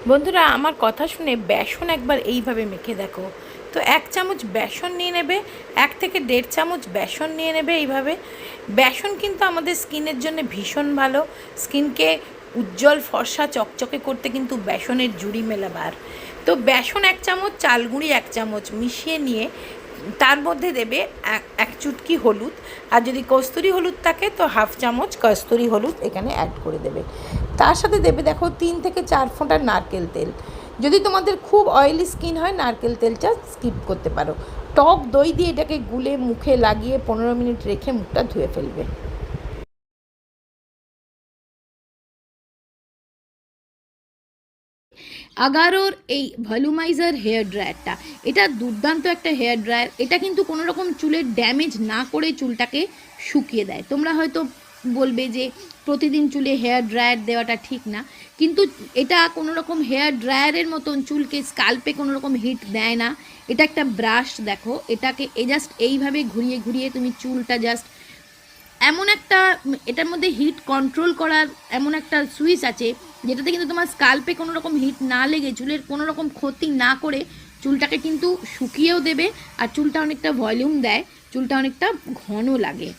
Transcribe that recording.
বন্ধুরা, আমার কথা শুনে বেসন একবার এইভাবে মেখে দেখো। তো 1 চামচ বেসন নিয়ে নেবে, 1 থেকে 1.5 চামচ বেসন নিয়ে নেবে এইভাবে। বেসন কিন্তু আমাদের স্কিনের জন্য ভীষণ ভালো। স্কিনকে উজ্জ্বল ফর্সা চকচকে করতে কিন্তু বেসনের জুড়ি মেলাবার। তো বেসন 1 চামচ, চাল গুঁড়ি 1 চামচ মিশিয়ে নিয়ে তার মধ্যে দেবে এক চুটকি হলুদ। আর যদি কস্তুরি হলুদ থাকে তো 1/2 চামচ কস্তুরি হলুদ এখানে অ্যাড করে দেবে। তার সাথে দেবে দেখো 3 থেকে 4 ফোঁটা নারকেল তেল। যদি তোমাদের খুব অয়েলি স্কিন হয় নারকেল তেলটা স্কিপ করতে পারো। টক দই দিয়ে এটাকে গুলে মুখে লাগিয়ে 15 মিনিট রেখে মুখটা ধুয়ে ফেলবে। আগারোর এই ভলিউমাইজার হেয়ার ড্রায়ারটা, এটা দুর্দান্ত একটা হেয়ার ড্রায়ার। এটা কিন্তু কোনো রকম চুলের ড্যামেজ না করে চুলটাকে শুকিয়ে দেয়। তোমরা হয়তো বলবে যে প্রতিদিন চুলে হেয়ার ড্রায়ার দেওয়াটা ঠিক না, কিন্তু এটা কোনো রকম হেয়ার ড্রায়ারের মতন চুলকে স্কাল্পে কোনো রকম হিট দেয় না। এটা একটা ব্রাশ, দেখো এটাকে জাস্ট এইভাবে ঘুরিয়ে ঘুরিয়ে তুমি চুলটা জাস্ট এমন একটা, এটার মধ্যে হিট কন্ট্রোল করার এমন একটা সুইচ আছে যেটাতে কিন্তু তোমার স্কাল্পে কোনো রকম হিট না লেগে চুলের কোনো রকম ক্ষতি না করে চুলটাকে কিন্তু শুকিয়েও দেবে। আর চুলটা অনেকটা ভলিউম দেয়, চুলটা অনেকটা ঘন লাগে।